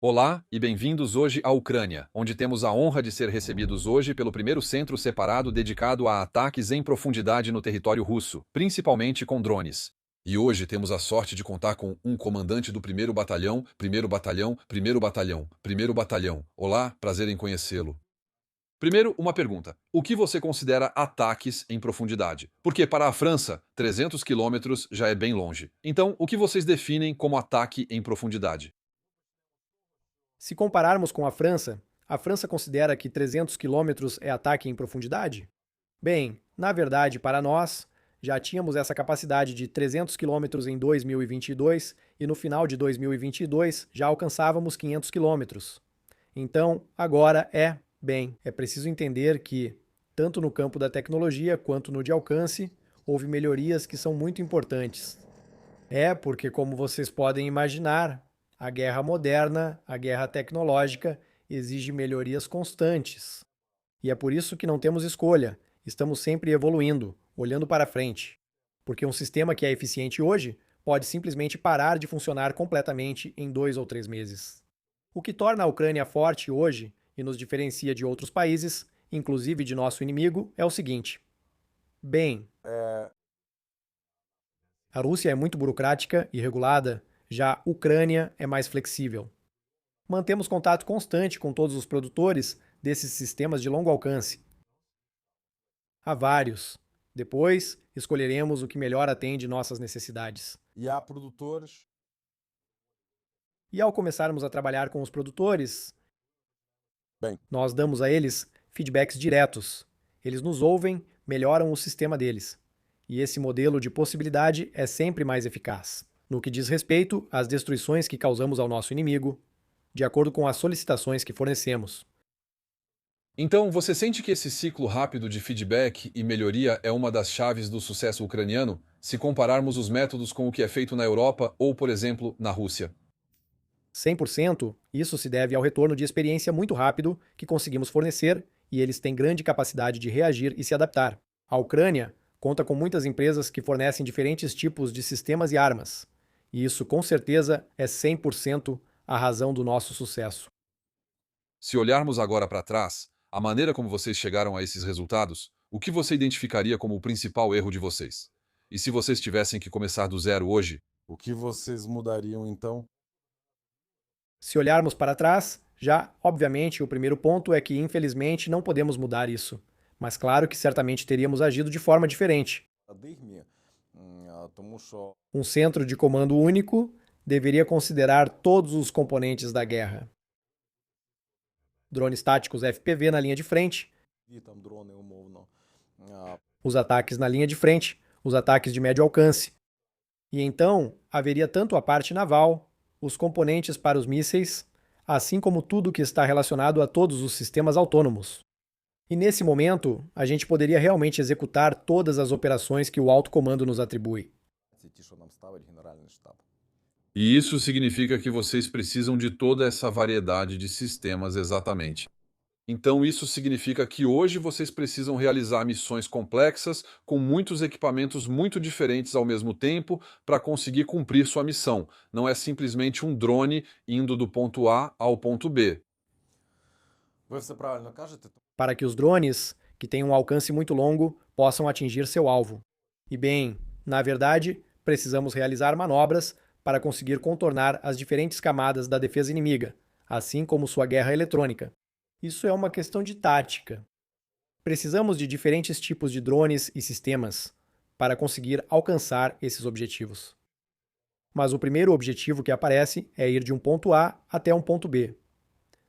Olá e bem-vindos hoje à Ucrânia, onde temos a honra de ser recebidos hoje pelo primeiro centro separado dedicado a ataques em profundidade no território russo, principalmente com drones. E hoje temos a sorte de contar com um comandante do primeiro batalhão, primeiro batalhão, primeiro batalhão, primeiro batalhão. Olá, prazer em conhecê-lo. Primeiro, uma pergunta. O que você considera ataques em profundidade? Porque para a França, 300 quilômetros já é bem longe. Então, o que vocês definem como ataque em profundidade? Se compararmos com a França considera que 300 quilômetros é ataque em profundidade? Bem, na verdade, para nós, já tínhamos essa capacidade de 300 quilômetros em 2022 e no final de 2022 já alcançávamos 500 quilômetros. Então, agora é preciso entender que, tanto no campo da tecnologia quanto no de alcance, houve melhorias que são muito importantes. É porque, como vocês podem imaginar, a guerra moderna, a guerra tecnológica, exige melhorias constantes. E é por isso que não temos escolha, estamos sempre evoluindo, olhando para frente. Porque um sistema que é eficiente hoje pode simplesmente parar de funcionar completamente em 2 ou 3 meses. O que torna a Ucrânia forte hoje e nos diferencia de outros países, inclusive de nosso inimigo, é o seguinte: bem, a Rússia é muito burocrática e regulada, já a Ucrânia é mais flexível. Mantemos contato constante com todos os produtores desses sistemas de longo alcance. Há vários. Depois, escolheremos o que melhor atende nossas necessidades. E há produtores. E ao começarmos a trabalhar com os produtores, Bem, nós damos a eles feedbacks diretos. Eles nos ouvem, melhoram o sistema deles. E esse modelo de possibilidade é sempre mais eficaz. No que diz respeito às destruições que causamos ao nosso inimigo, de acordo com as solicitações que fornecemos. Então, você sente que esse ciclo rápido de feedback e melhoria é uma das chaves do sucesso ucraniano, se compararmos os métodos com o que é feito na Europa ou, por exemplo, na Rússia? 100%, isso se deve ao retorno de experiência muito rápido que conseguimos fornecer e eles têm grande capacidade de reagir e se adaptar. A Ucrânia conta com muitas empresas que fornecem diferentes tipos de sistemas e armas. E isso, com certeza, é 100% a razão do nosso sucesso. Se olharmos agora para trás, a maneira como vocês chegaram a esses resultados, o que você identificaria como o principal erro de vocês? E se vocês tivessem que começar do zero hoje, o que vocês mudariam então? Se olharmos para trás, já, obviamente, o primeiro ponto é que, infelizmente, não podemos mudar isso. Mas claro que certamente teríamos agido de forma diferente. Um centro de comando único deveria considerar todos os componentes da guerra. Drones táticos FPV na linha de frente, os ataques na linha de frente, os ataques de médio alcance. E então haveria tanto a parte naval, os componentes para os mísseis, assim como tudo que está relacionado a todos os sistemas autônomos. E nesse momento, a gente poderia realmente executar todas as operações que o alto comando nos atribui. e isso significa que vocês precisam de toda essa variedade de sistemas exatamente. Então, isso significa que hoje vocês precisam realizar missões complexas com muitos equipamentos muito diferentes ao mesmo tempo para conseguir cumprir sua missão. Não é simplesmente um drone indo do ponto A ao ponto B. Para que os drones, que têm um alcance muito longo, possam atingir seu alvo. E bem, na verdade, precisamos realizar manobras para conseguir contornar as diferentes camadas da defesa inimiga, assim como sua guerra eletrônica. Isso é uma questão de tática. Precisamos de diferentes tipos de drones e sistemas para conseguir alcançar esses objetivos. Mas o primeiro objetivo que aparece é ir de um ponto A até um ponto B.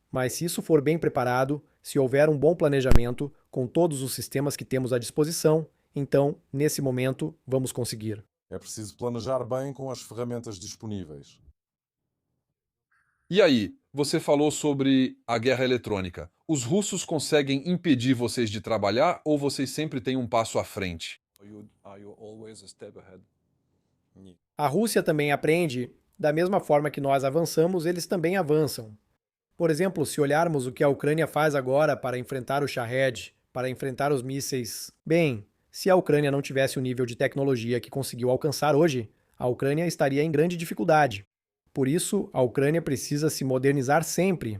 Mas se isso for bem preparado, se houver um bom planejamento com todos os sistemas que temos à disposição, então, nesse momento, vamos conseguir. É preciso planejar bem com as ferramentas disponíveis. E aí, você falou sobre a guerra eletrônica. Os russos conseguem impedir vocês de trabalhar ou vocês sempre têm um passo à frente? A Rússia também aprende, da mesma forma que nós avançamos, eles também avançam. Por exemplo, se olharmos o que a Ucrânia faz agora para enfrentar o Shahed, para enfrentar os mísseis, bem, se a Ucrânia não tivesse o nível de tecnologia que conseguiu alcançar hoje, a Ucrânia estaria em grande dificuldade. Por isso, a Ucrânia precisa se modernizar sempre.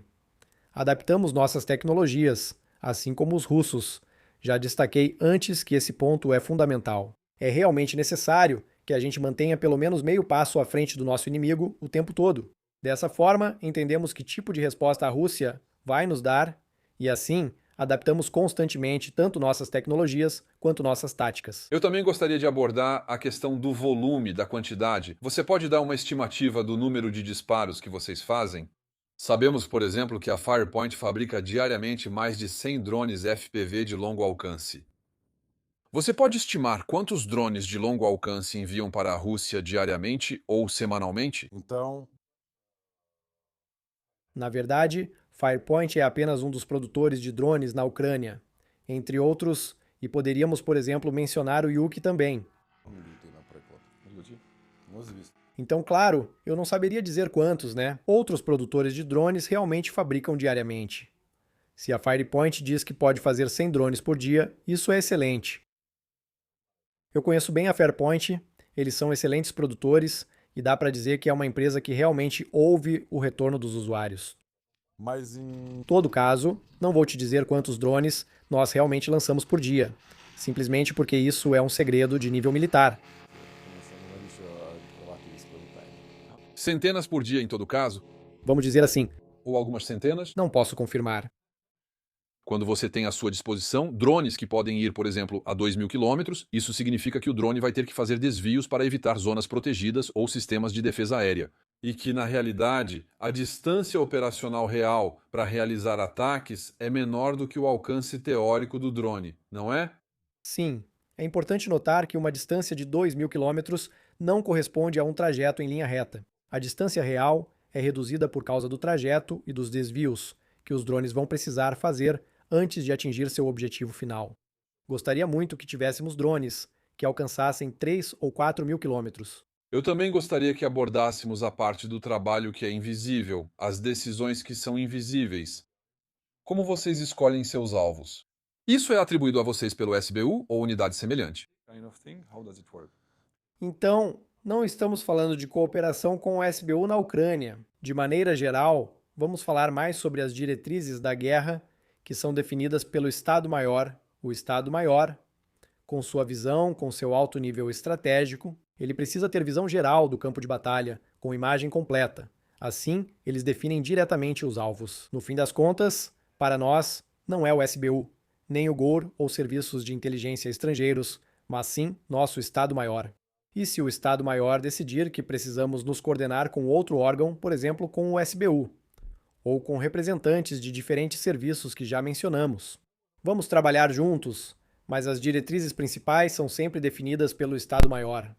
Adaptamos nossas tecnologias, assim como os russos. Já destaquei antes que esse ponto é fundamental. É realmente necessário que a gente mantenha pelo menos meio passo à frente do nosso inimigo o tempo todo. Dessa forma, entendemos que tipo de resposta a Rússia vai nos dar e, assim, adaptamos constantemente tanto nossas tecnologias quanto nossas táticas. Eu também gostaria de abordar a questão do volume, da quantidade. Você pode dar uma estimativa do número de disparos que vocês fazem? Sabemos, por exemplo, que a Firepoint fabrica diariamente mais de 100 drones FPV de longo alcance. Você pode estimar quantos drones de longo alcance enviam para a Rússia diariamente ou semanalmente? Então, Na verdade, Firepoint é apenas um dos produtores de drones na Ucrânia, entre outros, e poderíamos, por exemplo, mencionar o Yuki também. Então, claro, eu não saberia dizer quantos, né? Outros produtores de drones realmente fabricam diariamente. Se a Firepoint diz que pode fazer 100 drones por dia, isso é excelente. Eu conheço bem a Fairpoint, eles são excelentes produtores e dá para dizer que é uma empresa que realmente ouve o retorno dos usuários. mas Em todo caso, não vou te dizer quantos drones nós realmente lançamos por dia, simplesmente porque isso é um segredo de nível militar. Centenas por dia em todo caso? Vamos dizer assim, Ou algumas centenas? não posso confirmar. Quando você tem à sua disposição drones que podem ir, por exemplo, a 2.000 quilômetros, isso significa que o drone vai ter que fazer desvios para evitar zonas protegidas ou sistemas de defesa aérea. E que, na realidade, a distância operacional real para realizar ataques é menor do que o alcance teórico do drone, não é? Sim, é importante notar que uma distância de 2.000 quilômetros não corresponde a um trajeto em linha reta. A distância real é reduzida por causa do trajeto e dos desvios que os drones vão precisar fazer antes de atingir seu objetivo final. Gostaria muito que tivéssemos drones que alcançassem 3 ou 4.000 quilômetros. Eu também gostaria que abordássemos a parte do trabalho que é invisível, as decisões que são invisíveis. Como vocês escolhem seus alvos? Isso é atribuído a vocês pelo SBU ou unidade semelhante? Então, não estamos falando de cooperação com o SBU na Ucrânia. De maneira geral, vamos falar mais sobre as diretrizes da guerra que são definidas pelo Estado-Maior. O Estado-Maior, com sua visão, com seu alto nível estratégico, ele precisa ter visão geral do campo de batalha, com imagem completa. Assim, eles definem diretamente os alvos. No fim das contas, para nós, não é o SBU, nem o GOR ou serviços de inteligência estrangeiros, mas sim nosso Estado-Maior. E se o Estado-Maior decidir que precisamos nos coordenar com outro órgão, por exemplo, com o SBU, ou com representantes de diferentes serviços que já mencionamos. Vamos trabalhar juntos, mas as diretrizes principais são sempre definidas pelo Estado-Maior.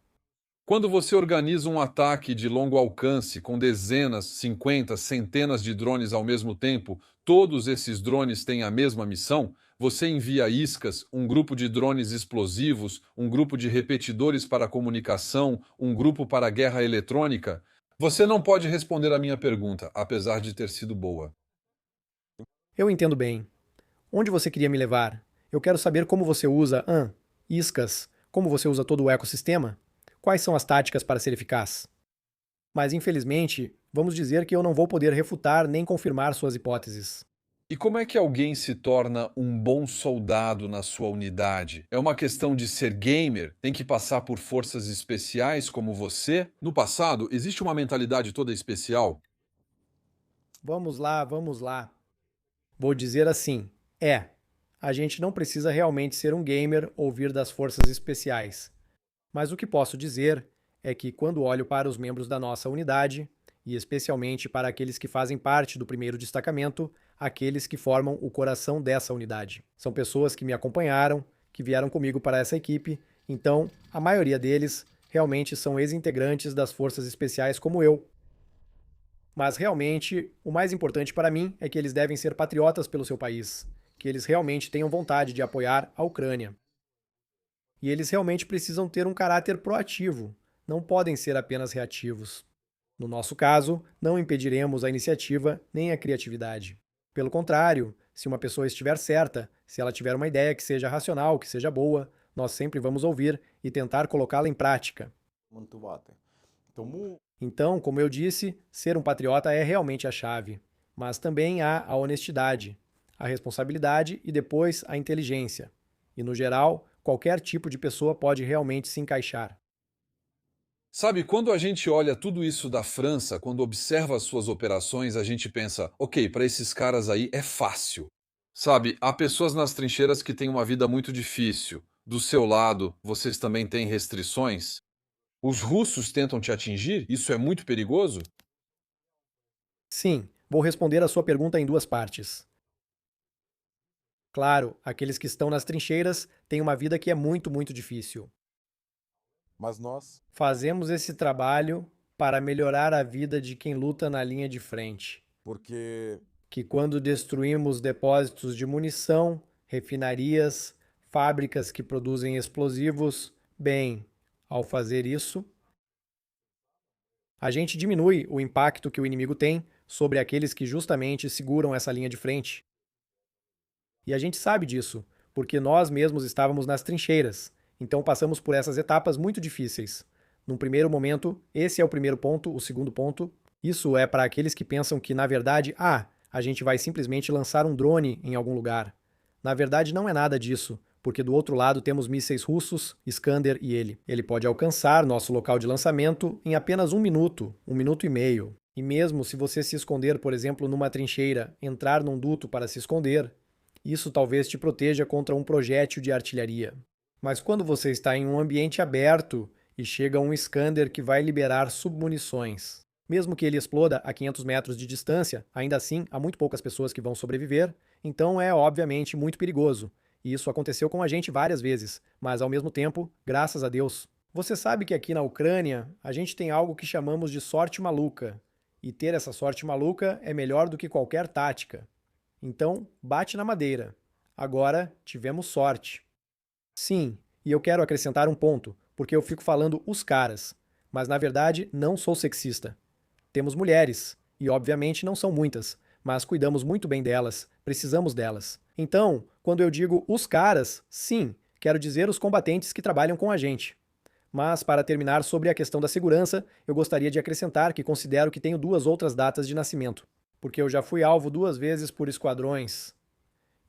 Quando você organiza um ataque de longo alcance com dezenas, 50, centenas de drones ao mesmo tempo, todos esses drones têm a mesma missão? Você envia iscas, um grupo de drones explosivos, um grupo de repetidores para comunicação, um grupo para guerra eletrônica? Você não pode responder a minha pergunta, apesar de ter sido boa. Eu entendo bem. Onde você queria me levar? Eu quero saber como você usa iscas, como você usa todo o ecossistema. Quais são as táticas para ser eficaz? Mas, infelizmente, vamos dizer que eu não vou poder refutar nem confirmar suas hipóteses. E como é que alguém se torna um bom soldado na sua unidade? É uma questão de ser gamer? Tem que passar por forças especiais como você? No passado, existe uma mentalidade toda especial? Vamos lá, vamos lá. Vou dizer assim: a gente não precisa realmente ser um gamer ou vir das forças especiais. Mas o que posso dizer é que, quando olho para os membros da nossa unidade, e especialmente para aqueles que fazem parte do primeiro destacamento, aqueles que formam o coração dessa unidade. São pessoas que me acompanharam, que vieram comigo para essa equipe, então a maioria deles realmente são ex-integrantes das forças especiais como eu. Mas realmente, o mais importante para mim é que eles devem ser patriotas pelo seu país, que eles realmente tenham vontade de apoiar a Ucrânia. E eles realmente precisam ter um caráter proativo, não podem ser apenas reativos. No nosso caso, não impediremos a iniciativa nem a criatividade. Pelo contrário, se uma pessoa estiver certa, se ela tiver uma ideia que seja racional, que seja boa, nós sempre vamos ouvir e tentar colocá-la em prática. Então, como eu disse, ser um patriota é realmente a chave. Mas também há a honestidade, a responsabilidade e depois a inteligência. E, no geral, qualquer tipo de pessoa pode realmente se encaixar. Sabe, quando a gente olha tudo isso da França, quando observa as suas operações, a gente pensa, ok, para esses caras aí é fácil. Sabe, há pessoas nas trincheiras que têm uma vida muito difícil. Do seu lado, vocês também têm restrições? Os russos tentam te atingir? Isso é muito perigoso? Sim, vou responder a sua pergunta em duas partes. Claro, aqueles que estão nas trincheiras têm uma vida que é muito difícil. Mas nós, Fazemos esse trabalho para melhorar a vida de quem luta na linha de frente. porque Que quando destruímos depósitos de munição, refinarias, fábricas que produzem explosivos, bem, ao fazer isso, a gente diminui o impacto que o inimigo tem sobre aqueles que justamente seguram essa linha de frente. E a gente sabe disso, porque nós mesmos estávamos nas trincheiras, então passamos por essas etapas muito difíceis. Num primeiro momento, esse é o primeiro ponto, o segundo ponto. Isso é para aqueles que pensam que, na verdade, a gente vai simplesmente lançar um drone em algum lugar. Na verdade, não é nada disso, porque do outro lado temos mísseis russos, Iskander e ele. Ele pode alcançar nosso local de lançamento em apenas um minuto e meio. E mesmo se você se esconder, por exemplo, numa trincheira, entrar num duto para se esconder, isso talvez te proteja contra um projétil de artilharia. Mas quando você está em um ambiente aberto e chega um Iskander que vai liberar submunições, mesmo que ele exploda a 500 metros de distância, ainda assim há muito poucas pessoas que vão sobreviver, então é obviamente muito perigoso. E isso aconteceu com a gente várias vezes, mas ao mesmo tempo, graças a Deus. Você sabe que aqui na Ucrânia a gente tem algo que chamamos de sorte maluca. E ter essa sorte maluca é melhor do que qualquer tática. Então, bate na madeira. Agora, tivemos sorte. Sim, e eu quero acrescentar um ponto, porque eu fico falando os caras, mas na verdade não sou sexista. Temos mulheres, e obviamente não são muitas, mas cuidamos muito bem delas, precisamos delas. Então, quando eu digo os caras, sim, quero dizer os combatentes que trabalham com a gente. Mas, para terminar sobre a questão da segurança, eu gostaria de acrescentar que considero que tenho duas outras datas de nascimento, porque eu já fui alvo duas vezes por esquadrões,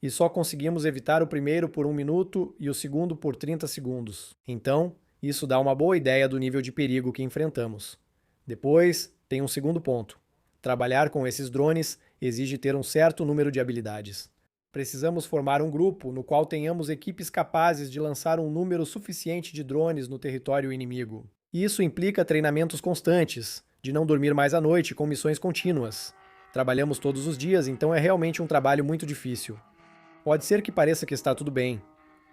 e só conseguimos evitar o primeiro por um minuto e o segundo por 30 segundos. Então, isso dá uma boa ideia do nível de perigo que enfrentamos. Depois, tem um segundo ponto. Trabalhar com esses drones exige ter um certo número de habilidades. Precisamos formar um grupo no qual tenhamos equipes capazes de lançar um número suficiente de drones no território inimigo. Isso implica treinamentos constantes, de não dormir mais à noite com missões contínuas. Trabalhamos todos os dias, então é realmente um trabalho muito difícil. Pode ser que pareça que está tudo bem.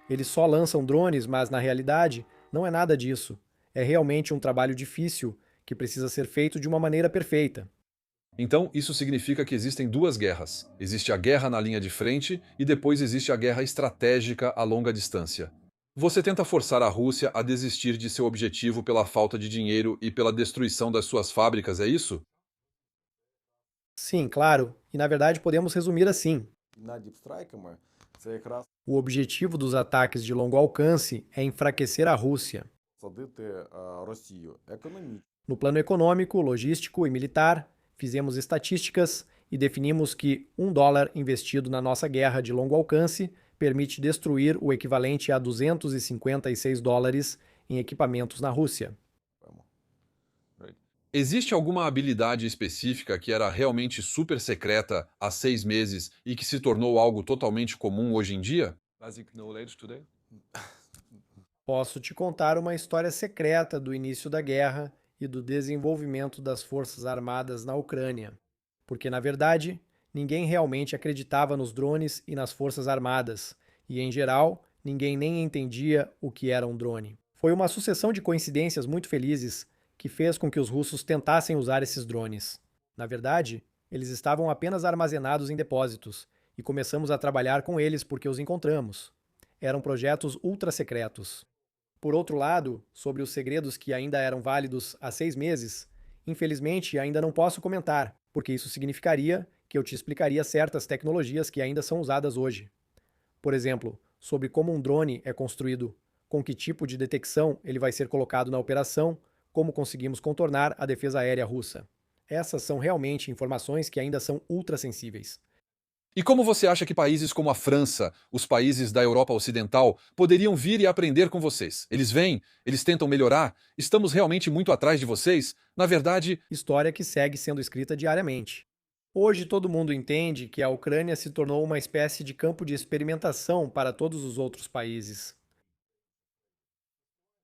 Eles só lançam drones, mas na realidade não é nada disso. É realmente um trabalho difícil que precisa ser feito de uma maneira perfeita. Então, isso significa que existem duas guerras. Existe a guerra na linha de frente e depois existe a guerra estratégica a longa distância. Você tenta forçar a Rússia a desistir de seu objetivo pela falta de dinheiro e pela destruição das suas fábricas, é isso? Sim, claro, e na verdade podemos resumir assim: над діпстрайками це якраз o objetivo dos ataques de longo alcance é enfraquecer a Rússia. садити Росію економічно. No plano econômico, logístico e militar, fizemos estatísticas e definimos que $1 investido na nossa guerra de longo alcance permite destruir o equivalente a $256 em equipamentos na Rússia. Existe alguma habilidade específica que era realmente super secreta há 6 meses e que se tornou algo totalmente comum hoje em dia? Basic knowledge today? Posso te contar uma história secreta do início da guerra e do desenvolvimento das forças armadas na Ucrânia, porque, na verdade, ninguém realmente acreditava nos drones e nas forças armadas, e, em geral, ninguém nem entendia o que era um drone. Foi uma sucessão de coincidências muito felizes que fez com que os russos tentassem usar esses drones. Na verdade, eles estavam apenas armazenados em depósitos, e começamos a trabalhar com eles porque os encontramos. Eram projetos ultra secretos. Por outro lado, sobre os segredos que ainda eram válidos há 6 meses, infelizmente ainda não posso comentar, porque isso significaria que eu te explicaria certas tecnologias que ainda são usadas hoje. Por exemplo, sobre como um drone é construído, com que tipo de detecção ele vai ser colocado na operação, como conseguimos contornar a defesa aérea russa. Essas são realmente informações que ainda são ultrassensíveis. E como você acha que países como a França, os países da Europa Ocidental, poderiam vir e aprender com vocês? Eles vêm, eles tentam melhorar, estamos realmente muito atrás de vocês? Na verdade, História que segue sendo escrita diariamente. Hoje todo mundo entende que a Ucrânia se tornou uma espécie de campo de experimentação para todos os outros países.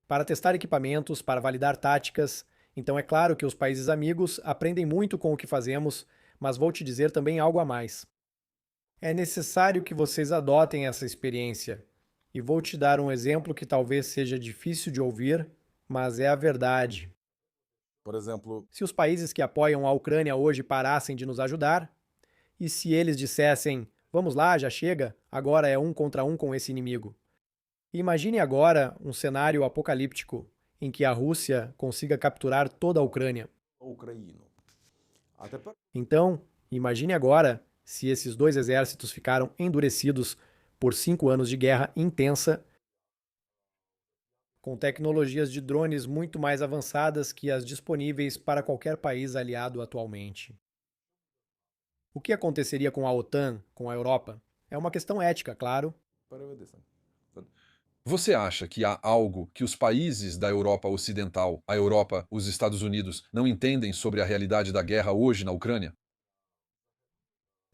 Para testar equipamentos, para validar táticas. Então é claro que os países amigos aprendem muito com o que fazemos, mas vou te dizer também algo a mais. É necessário que vocês adotem essa experiência. E vou te dar um exemplo que talvez seja difícil de ouvir, mas é a verdade. Por exemplo, Se os países que apoiam a Ucrânia hoje parassem de nos ajudar, e se eles dissessem: vamos lá, já chega, agora é um contra um com esse inimigo. Imagine agora um cenário apocalíptico em que a Rússia consiga capturar toda a Ucrânia. Ucraíno. Até para... Então, imagine agora se esses dois exércitos ficaram endurecidos por 5 anos de guerra intensa, com tecnologias de drones muito mais avançadas que as disponíveis para qualquer país aliado atualmente. O que aconteceria com a OTAN, com a Europa? É uma questão ética, claro. você acha que há algo que os países da Europa Ocidental, a Europa, os Estados Unidos, não entendem sobre a realidade da guerra hoje na Ucrânia?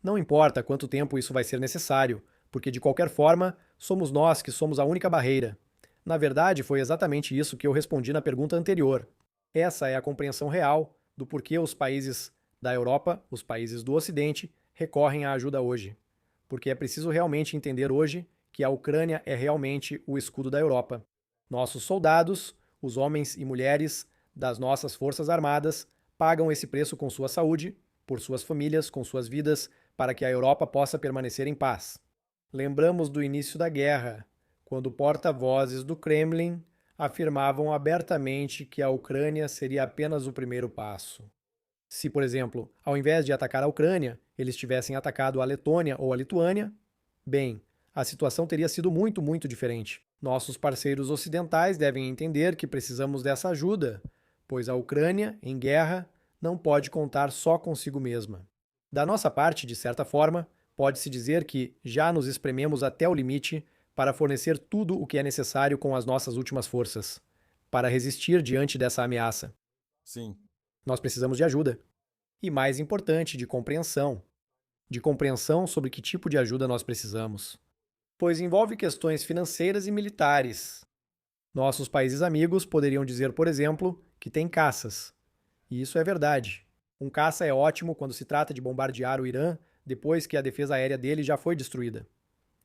Não importa quanto tempo isso vai ser necessário, porque de qualquer forma, somos nós que somos a única barreira. Na verdade, foi exatamente isso que eu respondi na pergunta anterior. Essa é a compreensão real do porquê os países da Europa, os países do Ocidente, recorrem à ajuda hoje. Porque é preciso realmente entender hoje que a Ucrânia é realmente o escudo da Europa. Nossos soldados, os homens e mulheres das nossas forças armadas, pagam esse preço com sua saúde, por suas famílias, com suas vidas, para que a Europa possa permanecer em paz. Lembramos do início da guerra, quando porta-vozes do Kremlin afirmavam abertamente que a Ucrânia seria apenas o primeiro passo. Se, por exemplo, ao invés de atacar a Ucrânia, eles tivessem atacado a Letônia ou a Lituânia, bem, a situação teria sido muito diferente. Nossos parceiros ocidentais devem entender que precisamos dessa ajuda, pois a Ucrânia, em guerra, não pode contar só consigo mesma. Da nossa parte, de certa forma, pode-se dizer que já nos esprememos até o limite para fornecer tudo o que é necessário com as nossas últimas forças, para resistir diante dessa ameaça. Sim. Nós precisamos de ajuda. E mais importante, de compreensão. De compreensão sobre que tipo de ajuda nós precisamos. Pois envolve questões financeiras e militares. Nossos países amigos poderiam dizer, por exemplo, que têm caças. E isso é verdade. Um caça é ótimo quando se trata de bombardear o Irã depois que a defesa aérea dele já foi destruída.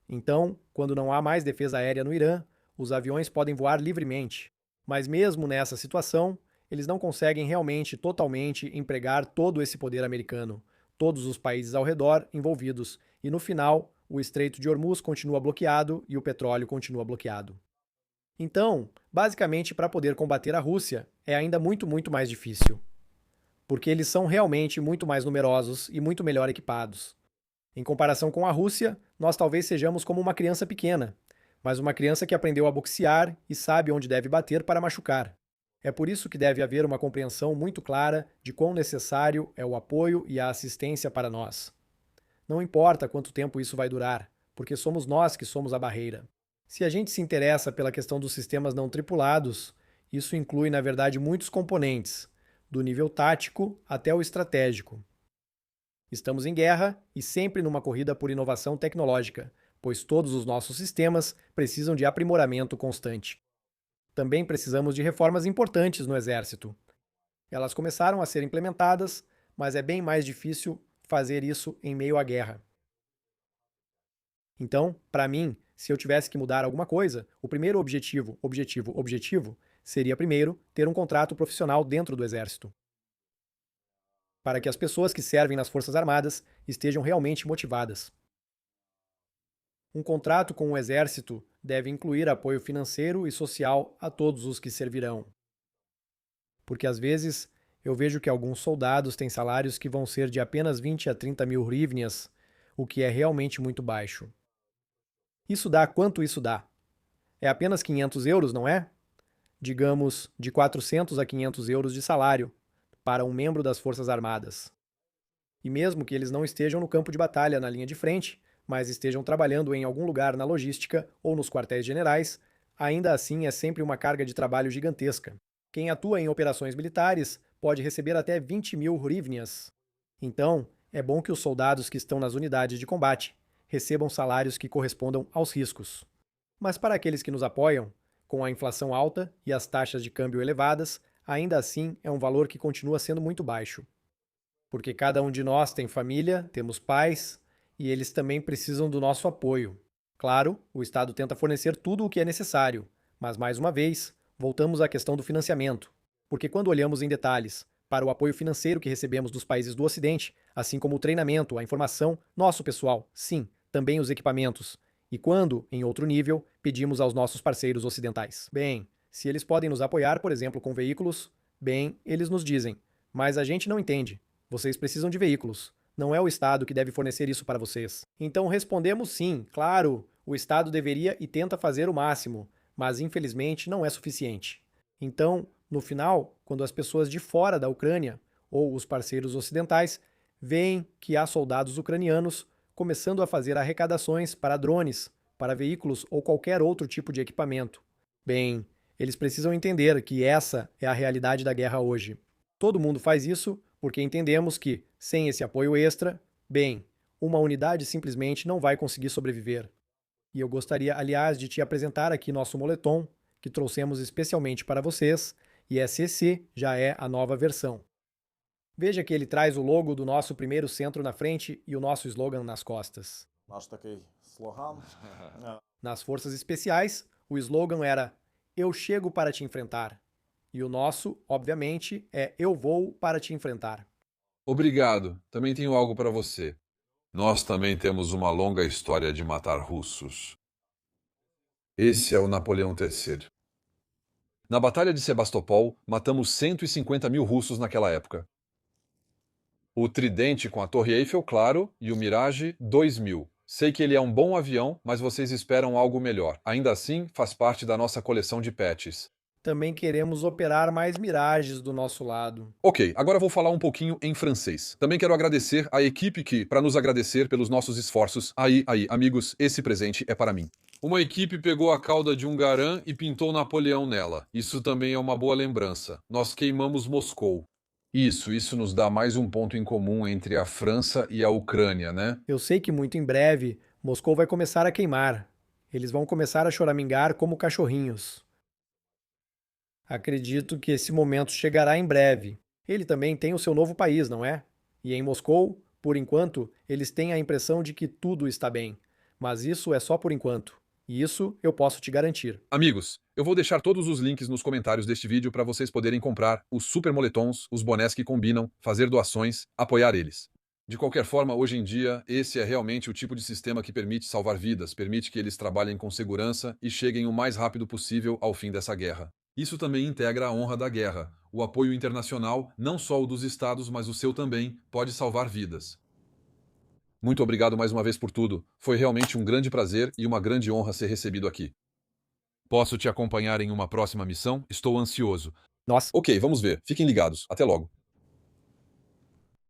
Então, quando não há mais defesa aérea no Irã, os aviões podem voar livremente. Mas mesmo nessa situação, eles não conseguem realmente, totalmente, empregar todo esse poder americano, todos os países ao redor envolvidos, e no final, o Estreito de Hormuz continua bloqueado e o petróleo continua bloqueado. Então, basicamente, para poder combater a Rússia, é ainda muito mais difícil. Porque eles são realmente muito mais numerosos e muito melhor equipados. Em comparação com a Rússia, nós talvez sejamos como uma criança pequena, mas uma criança que aprendeu a boxear e sabe onde deve bater para machucar. É por isso que deve haver uma compreensão muito clara de quão necessário é o apoio e a assistência para nós. Não importa quanto tempo isso vai durar, porque somos nós que somos a barreira. Se a gente se interessa pela questão dos sistemas não tripulados, isso inclui, na verdade, muitos componentes, do nível tático até o estratégico. Estamos em guerra e sempre numa corrida por inovação tecnológica, pois todos os nossos sistemas precisam de aprimoramento constante. Também precisamos de reformas importantes no Exército. Elas começaram a ser implementadas, mas é bem mais difícil fazer isso em meio à guerra. Então, para mim, se eu tivesse que mudar alguma coisa, o primeiro objetivo seria primeiro ter um contrato profissional dentro do Exército. Para que as pessoas que servem nas Forças Armadas estejam realmente motivadas. Um contrato com o Exército deve incluir apoio financeiro e social a todos os que servirão. Porque às vezes eu vejo que alguns soldados têm salários que vão ser de apenas 20 a 30 mil hryvnias, o que é realmente muito baixo. Isso dá quanto isso dá? É apenas 500 euros, não é? digamos, de 400 a 500 euros de salário para um membro das Forças Armadas. E mesmo que eles não estejam no campo de batalha na linha de frente, mas estejam trabalhando em algum lugar na logística ou nos quartéis generais, ainda assim é sempre uma carga de trabalho gigantesca. Quem atua em operações militares pode receber até 20.000 hryvnias. Então, é bom que os soldados que estão nas unidades de combate recebam salários que correspondam aos riscos. Mas para aqueles que nos apoiam, com a inflação alta e as taxas de câmbio elevadas, ainda assim é um valor que continua sendo muito baixo. Porque cada um de nós tem família, temos pais, e eles também precisam do nosso apoio. Claro, o Estado tenta fornecer tudo o que é necessário, mas mais uma vez, voltamos à questão do financiamento. Porque quando olhamos em detalhes para o apoio financeiro que recebemos dos países do Ocidente, assim como o treinamento, a informação, nosso pessoal, sim, também os equipamentos, e quando, em outro nível, pedimos aos nossos parceiros ocidentais. Bem, se eles podem nos apoiar, por exemplo, com veículos, bem, eles nos dizem, mas a gente não entende. Vocês precisam de veículos. Não é o Estado que deve fornecer isso para vocês. Então respondemos sim, claro, o Estado deveria e tenta fazer o máximo, mas infelizmente não é suficiente. Então, no final, quando as pessoas de fora da Ucrânia, ou os parceiros ocidentais, veem que há soldados ucranianos começando a fazer arrecadações para drones, para veículos ou qualquer outro tipo de equipamento. Bem, eles precisam entender que essa é a realidade da guerra hoje. Todo mundo faz isso porque entendemos que, sem esse apoio extra, bem, uma unidade simplesmente não vai conseguir sobreviver. E eu gostaria, aliás, de te apresentar aqui nosso moletom, que trouxemos especialmente para vocês, e essa EC já é a nova versão. Veja que ele traz o logo do nosso primeiro centro na frente e o nosso slogan nas costas. Наш такий слоган. Nas forças especiais, o slogan era "Eu chego para te enfrentar". E o nosso, obviamente, é "Eu vou para te enfrentar". Obrigado. Também tenho algo para você. Nós também temos uma longa história de matar russos. Esse é o Napoleão III. Na Batalha de Sebastopol, matamos 150.000 russos naquela época. O Tridente com a Torre Eiffel, claro, e o Mirage, 2.000. Sei que ele é um bom avião, mas vocês esperam algo melhor. Ainda assim, faz parte da nossa coleção de pets. Também queremos operar mais Mirages do nosso lado. Ok, agora vou falar um pouquinho em francês. Também quero agradecer à equipe que, para nos agradecer pelos nossos esforços, aí, amigos, esse presente é para mim. Uma equipe pegou a cauda de um Garand e pintou Napoleão nela. Isso também é uma boa lembrança. Nós queimamos Moscou. Isso nos dá mais um ponto em comum entre a França e a Ucrânia, né? Eu sei que muito em breve, Moscou vai começar a queimar. Eles vão começar a choramingar como cachorrinhos. Acredito que esse momento chegará em breve. Ele também tem o seu novo país, não é? E em Moscou, por enquanto, eles têm a impressão de que tudo está bem. Mas isso é só por enquanto. E isso eu posso te garantir. Amigos, eu vou deixar todos os links nos comentários deste vídeo para vocês poderem comprar os super moletons, os bonés que combinam, fazer doações, apoiar eles. De qualquer forma, hoje em dia, esse é realmente o tipo de sistema que permite salvar vidas, permite que eles trabalhem com segurança e cheguem o mais rápido possível ao fim dessa guerra. Isso também integra a honra da guerra. O apoio internacional, não só o dos estados, mas o seu também, pode salvar vidas. Muito obrigado mais uma vez por tudo. Foi realmente um grande prazer e uma grande honra ser recebido aqui. Posso te acompanhar em uma próxima missão? Estou ansioso. Nossa. Ok, vamos ver. Fiquem ligados. Até logo.